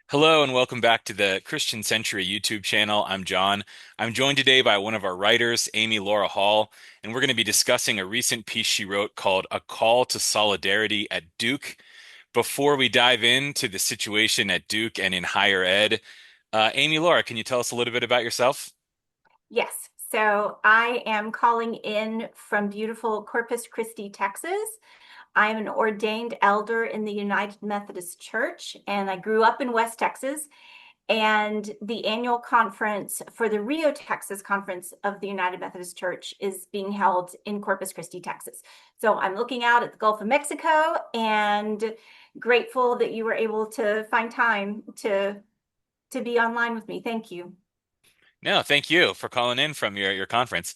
Hello and welcome back to the Christian Century YouTube channel. I'm John. I'm joined today by one of our writers, Amy Laura Hall, and we're going to be discussing a recent piece she wrote called A Call to Solidarity at Duke. Before we dive into the situation at Duke and in higher ed, Amy Laura, can you tell us a little bit about yourself? Yes. So I am calling in from beautiful Corpus Christi, Texas. I am an ordained elder in the United Methodist Church, and I grew up in West Texas. And the annual conference for the Rio, Texas conference of the United Methodist Church is being held in Corpus Christi, Texas. So I'm looking out at the Gulf of Mexico and grateful that you were able to find time to be online with me. Thank you. No, thank you for calling in from your conference.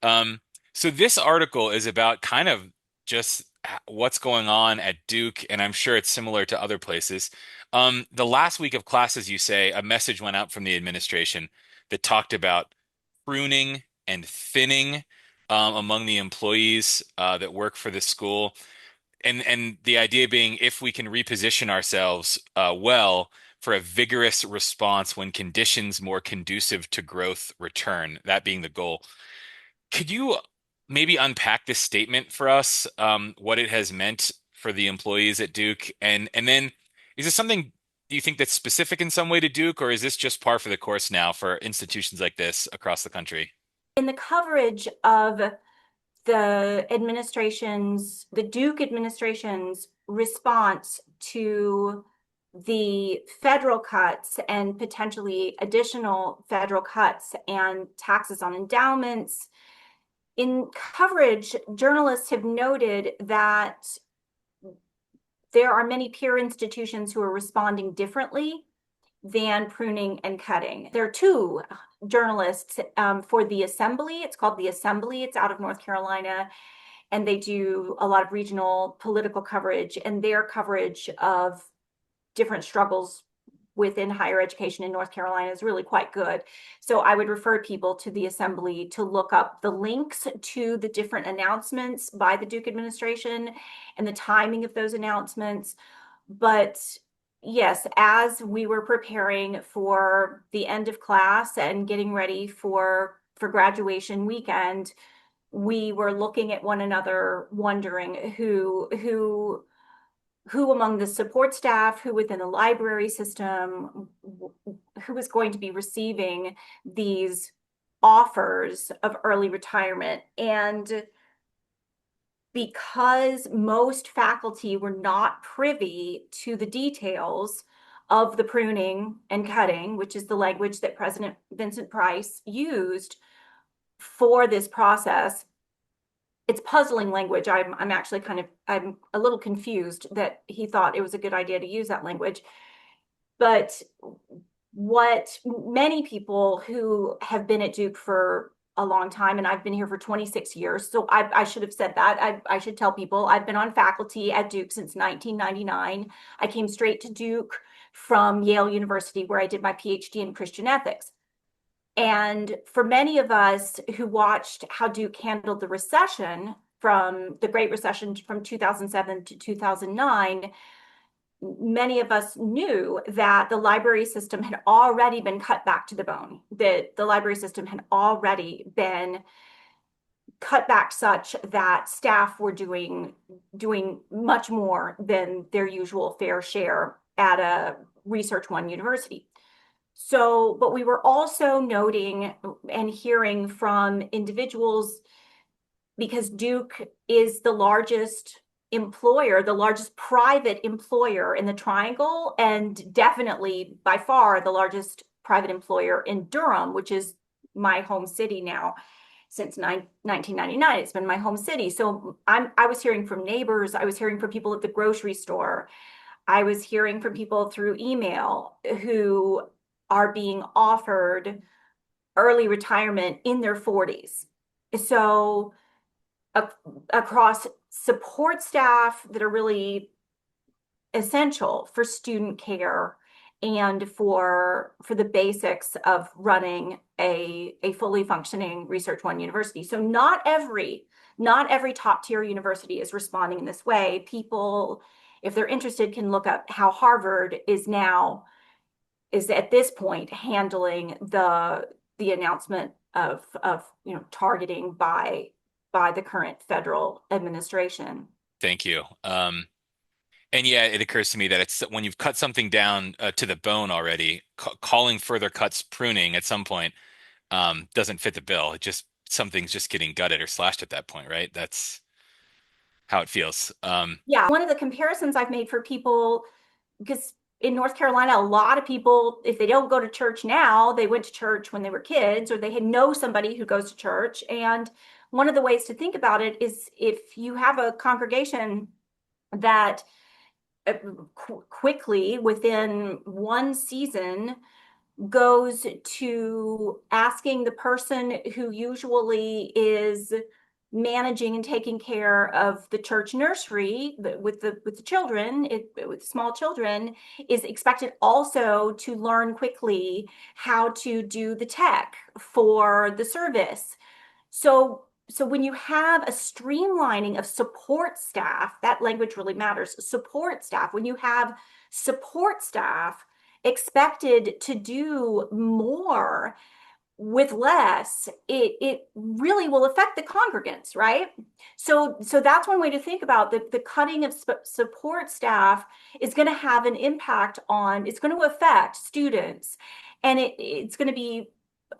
Um, so this article is about kind of just what's going on at Duke, and I'm sure it's similar to other places. The last week of classes, you say, a message went out from the administration that talked about pruning and thinning among the employees that work for the school. And the idea being if we can reposition ourselves well for a vigorous response when conditions more conducive to growth return, that being the goal. Could you maybe unpack this statement for us, what it has meant for the employees at Duke? And then is this something do you think that's specific in some way to Duke, or is this just par for the course now for institutions like this across the country? In the coverage of the Duke administration's response to the federal cuts and potentially additional federal cuts and taxes on endowments. In coverage, journalists have noted that there are many peer institutions who are responding differently than pruning and cutting. There are two journalists for the Assembly. It's called the Assembly. It's out of North Carolina, and they do a lot of regional political coverage, and their coverage of different struggles within higher education in North Carolina is really quite good. So I would refer people to the Assembly to look up the links to the different announcements by the Duke administration and the timing of those announcements. But yes, as we were preparing for the end of class and getting ready for graduation weekend, we were looking at one another, wondering who among the support staff, who within the library system, who is going to be receiving these offers of early retirement. And because most faculty were not privy to the details of the pruning and cutting, which is the language that President Vincent Price used for this process, it's puzzling language. I'm actually I'm a little confused that he thought it was a good idea to use that language. But what many people who have been at Duke for a long time, and I've been here for 26 years, so I should have said that. I should tell people I've been on faculty at Duke since 1999. I came straight to Duke from Yale University, where I did my PhD in Christian ethics. And for many of us who watched how Duke handled the recession from the Great Recession from 2007 to 2009, many of us knew that the library system had already been cut back to the bone, that the library system had already been cut back such that staff were doing much more than their usual fair share at a Research One university. So, but we were also noting and hearing from individuals, because Duke is the largest employer, the largest private employer in the Triangle, and definitely by far the largest private employer in Durham, which is my home city now. Since 1999, it's been my home city. So I was hearing from neighbors, I was hearing from people at the grocery store, I was hearing from people through email who are being offered early retirement in their 40s. So across support staff that are really essential for student care and for the basics of running a fully functioning Research One university. So not every top tier university is responding in this way. People, if they're interested, can look up how Harvard is now is at this point handling the announcement of targeting by the current federal administration. Thank you. And yeah, it occurs to me that it's when you've cut something down to the bone already, calling further cuts pruning at some point doesn't fit the bill. It just something's just getting gutted or slashed at that point, right? That's how it feels. Yeah, one of the comparisons I've made for people, because in North Carolina, a lot of people, if they don't go to church now, they went to church when they were kids, or they had know somebody who goes to church. And one of the ways to think about it is if you have a congregation that quickly within one season goes to asking the person who usually is managing and taking care of the church nursery with the children, with small children, is expected also to learn quickly how to do the tech for the service. So when you have a streamlining of support staff, that language really matters. Support staff, when you have support staff expected to do more with less, it really will affect the congregants, right? So that's one way to think about the cutting of support staff is going to have an impact on, it's going to affect students, and it's going to be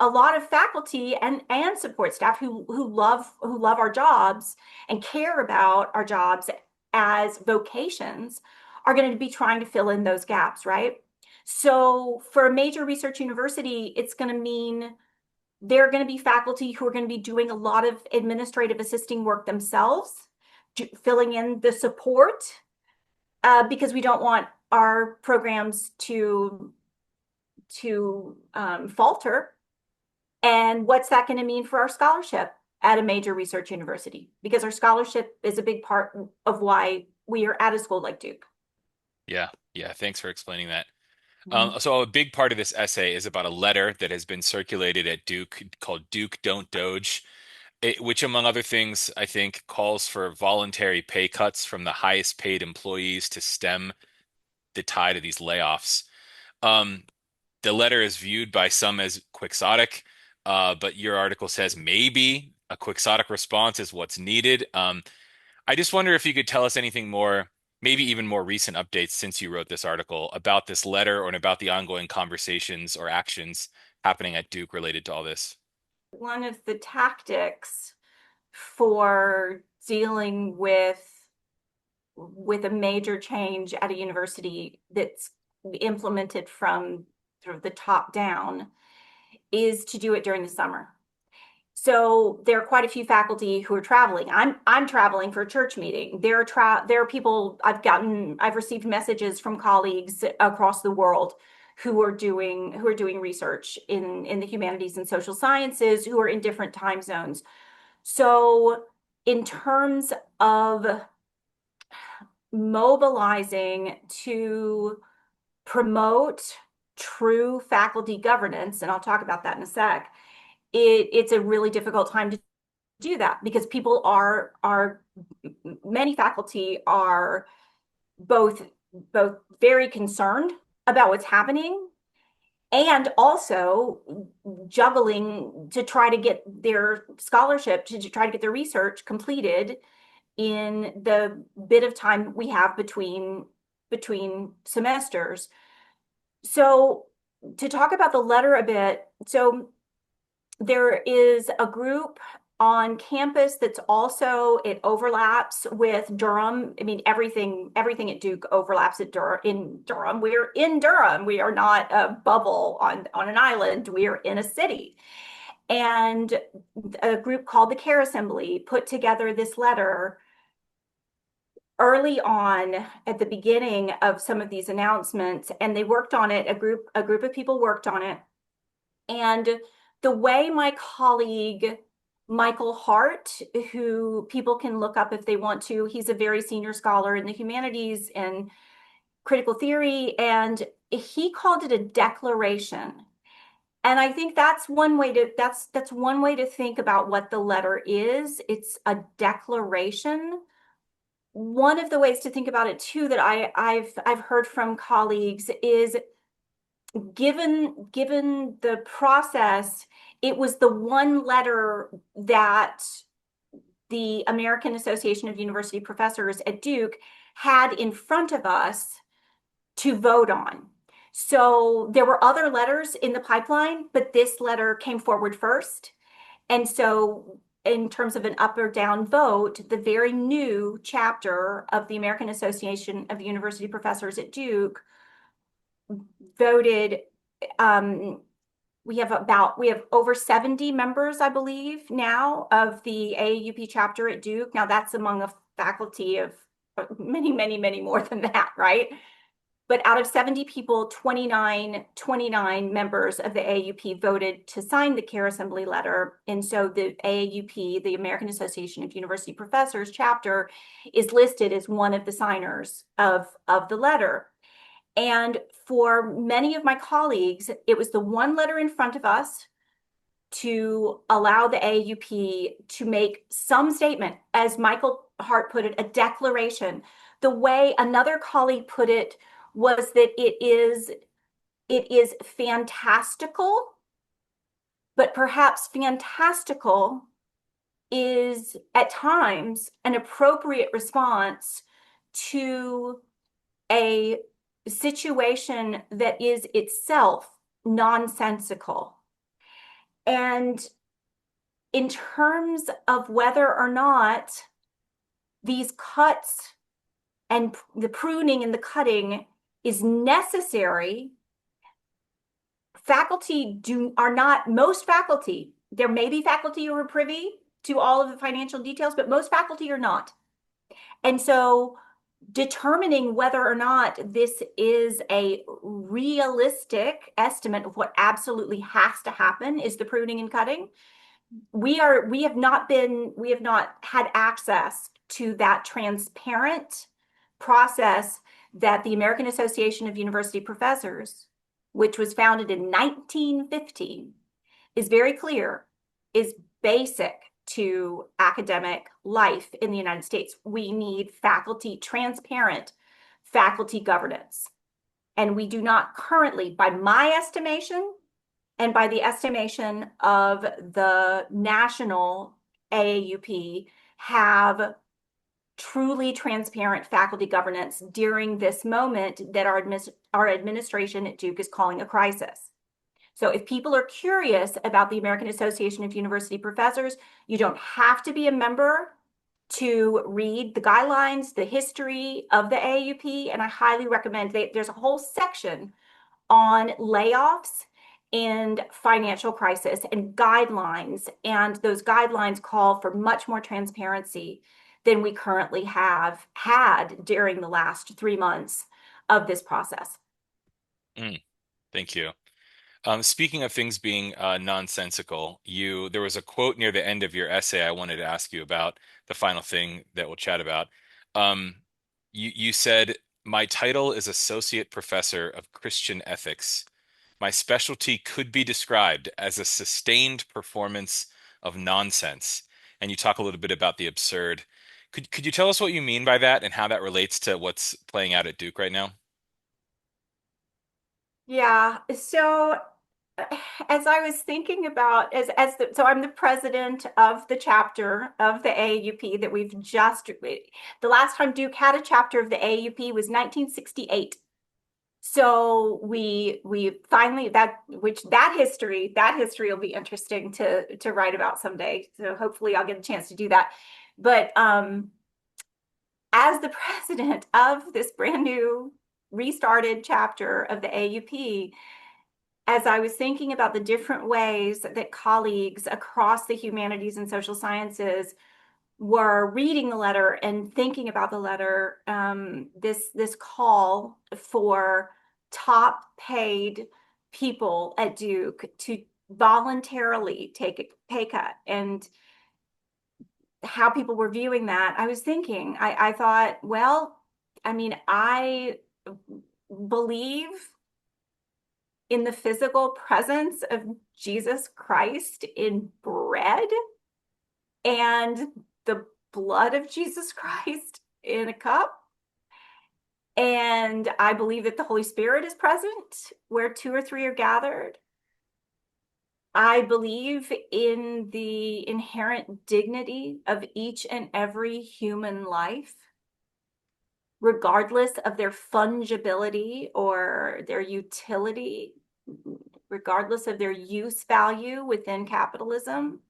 a lot of faculty and support staff who love our jobs and care about our jobs as vocations are going to be trying to fill in those gaps, right? So for a major research university, it's going to mean there are going to be faculty who are going to be doing a lot of administrative assisting work themselves, filling in the support, because we don't want our programs to falter. And what's that going to mean for our scholarship at a major research university? Because our scholarship is a big part of why we are at a school like Duke. Yeah, yeah. Thanks for explaining that. Mhm. So a big part of this essay is about a letter that has been circulated at Duke called Duke Don't Doge, which, among other things, I think calls for voluntary pay cuts from the highest paid employees to stem the tide of these layoffs. Um, the letter is viewed by some as quixotic, but your article says maybe a quixotic response is what's needed. I just wonder if you could tell us anything more, maybe even more recent updates since you wrote this article about this letter or about the ongoing conversations or actions happening at Duke related to all this. One of the tactics for dealing with a major change at a university that's implemented from sort of the top down is to do it during the summer. So there are quite a few faculty who are traveling. I'm traveling for a church meeting. There are people I've received messages from colleagues across the world who are doing research in the humanities and social sciences who are in different time zones. So in terms of mobilizing to promote true faculty governance, and I'll talk about that in a sec, it's a really difficult time to do that because people are many faculty are both both very concerned about what's happening and also juggling to try to get their scholarship, to try to get their research completed in the bit of time we have between semesters. So to talk about the letter a bit, so there is a group on campus that's also, it overlaps with Durham. I mean, everything at Duke overlaps in Durham. We're in Durham. We are not a bubble on an island. We are in a city. And a group called the Care Assembly put together this letter early on at the beginning of some of these announcements, and they worked on it. A group of people worked on it. And the way my colleague Michael Hart, who people can look up if they want to, he's a very senior scholar in the humanities and critical theory, and he called it a declaration. And I think that's one way to think about what the letter is. It's a declaration. One of the ways to think about it too that I've heard from colleagues is given the process, it was the one letter that the American Association of University Professors at Duke had in front of us to vote on. So there were other letters in the pipeline, but this letter came forward first. And so, in terms of an up or down vote, the very new chapter of the American Association of University Professors at Duke voted. Um, we have over 70 members, I believe, now of the AAUP chapter at Duke. Now that's among a faculty of many, many, many more than that, right? But out of 70 people, 29 members of the AAUP voted to sign the CARE Assembly letter. And so the AAUP, the American Association of University Professors chapter, is listed as one of the signers of the letter. And for many of my colleagues, it was the one letter in front of us to allow the AAUP to make some statement, as Michael Hart put it, a declaration. The way another colleague put it was that it is fantastical, but perhaps fantastical is at times an appropriate response to a situation that is itself nonsensical. And in terms of whether or not these cuts and the pruning and the cutting is necessary, most faculty, there may be faculty who are privy to all of the financial details, but most faculty are not. And so determining whether or not this is a realistic estimate of what absolutely has to happen is the pruning and cutting. We have not had access to that transparent process that the American Association of University Professors, which was founded in 1915, is very clear, is basic to academic life in the United States. We need transparent faculty governance. And we do not currently, by my estimation, and by the estimation of the national AAUP, have truly transparent faculty governance during this moment that our administration at Duke is calling a crisis. So if people are curious about the American Association of University Professors, you don't have to be a member to read the guidelines, the history of the AAUP, and I highly recommend there's a whole section on layoffs and financial crisis and guidelines, and those guidelines call for much more transparency than we currently have had during the last 3 months of this process. Mm, thank you. Speaking of things being nonsensical, there was a quote near the end of your essay I wanted to ask you about, the final thing that we'll chat about. Um, you said, "My title is Associate Professor of Christian Ethics. My specialty could be described as a sustained performance of nonsense." And you talk a little bit about the absurd. Could you tell us what you mean by that and how that relates to what's playing out at Duke right now? Yeah, so as I was thinking about so I'm the president of the chapter of the AAUP that the last time Duke had a chapter of the AAUP was 1968. So we finally that history will be interesting to write about someday. So hopefully I'll get a chance to do that. But as the president of this brand new restarted chapter of the AUP, as I was thinking about the different ways that colleagues across the humanities and social sciences were reading the letter and thinking about the letter, this call for top paid people at Duke to voluntarily take a pay cut and how people were viewing that, I was thinking, I thought, well, I mean, I believe in the physical presence of Jesus Christ in bread and the blood of Jesus Christ in a cup. And I believe that the Holy Spirit is present where two or three are gathered. I believe in the inherent dignity of each and every human life, regardless of their fungibility or their utility, regardless of their use value within capitalism.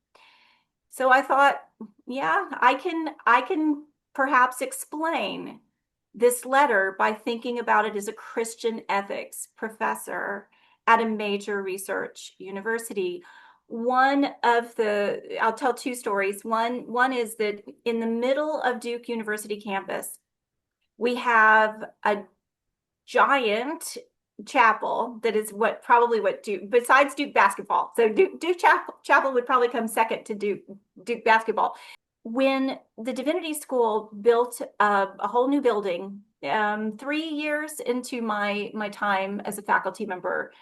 So I thought, yeah, I can perhaps explain this letter by thinking about it as a Christian ethics professor at a major research university. I'll tell two stories. One is that in the middle of Duke University campus, we have a giant chapel that is what Duke, besides Duke basketball. So Duke Chapel would probably come second to Duke basketball. When the Divinity School built a whole new building, 3 years into my time as a faculty member,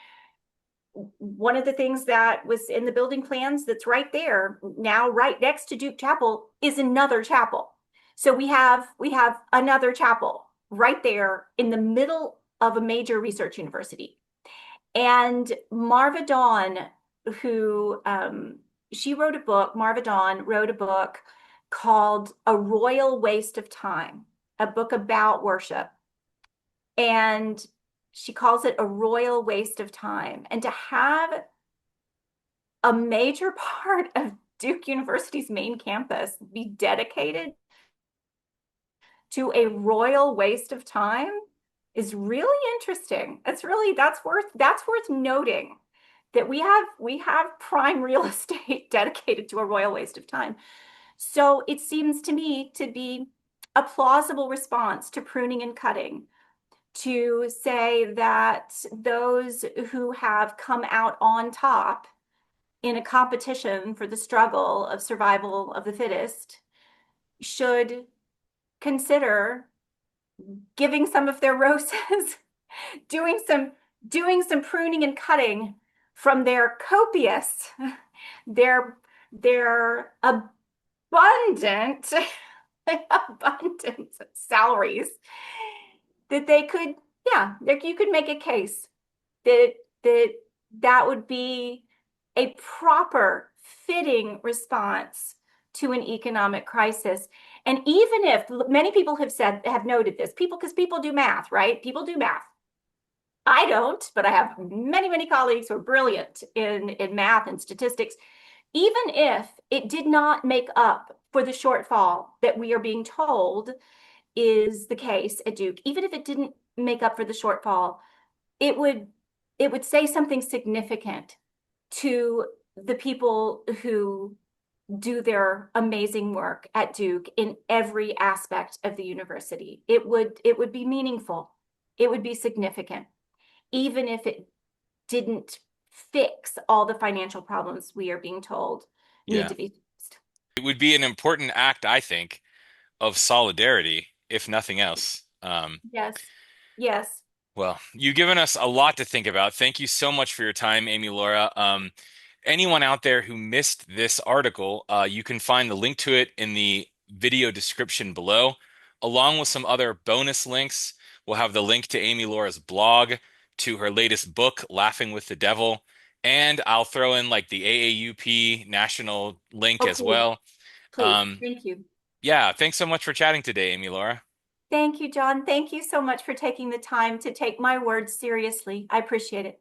one of the things that was in the building plans that's right there now, right next to Duke Chapel, is another chapel. So we have another chapel right there in the middle of a major research university. And Marva Dawn, who she wrote a book, Marva Dawn wrote a book called A Royal Waste of Time, a book about worship. And she calls it a royal waste of time. And to have a major part of Duke University's main campus be dedicated to a royal waste of time is really interesting. That's worth noting that we have prime real estate dedicated to a royal waste of time. So it seems to me to be a plausible response to pruning and cutting to say that those who have come out on top in a competition for the struggle of survival of the fittest should consider giving some of their roses, doing some doing some pruning and cutting from their copious, their abundant abundant salaries that they could, yeah, you could make a case that that that would be a proper, fitting response to an economic crisis. And even if many people have noted this, because people do math, right? People do math. I don't, but I have many colleagues who are brilliant in math and statistics. Even if it did not make up for the shortfall that we are being told is the case at Duke, even if it didn't make up for the shortfall, it would it would say something significant to the people who do their amazing work at Duke in every aspect of the university. It would be meaningful. It would be significant, even if it didn't fix all the financial problems we are being told need Yeah. to be fixed. It would be an important act, I think, of solidarity, if nothing else. Yes. Yes. Well, you've given us a lot to think about. Thank you so much for your time, Amy Laura. Anyone out there who missed this article, you can find the link to it in the video description below, along with some other bonus links. We'll have the link to Amy Laura's blog, to her latest book, Laughing with the Devil, and I'll throw in like the AAUP national link Oh, as please, well. please. Um, Thank you. yeah, thanks so much for chatting today, Amy Laura. Thank you, John. Thank you so much for taking the time to take my words seriously. I appreciate it.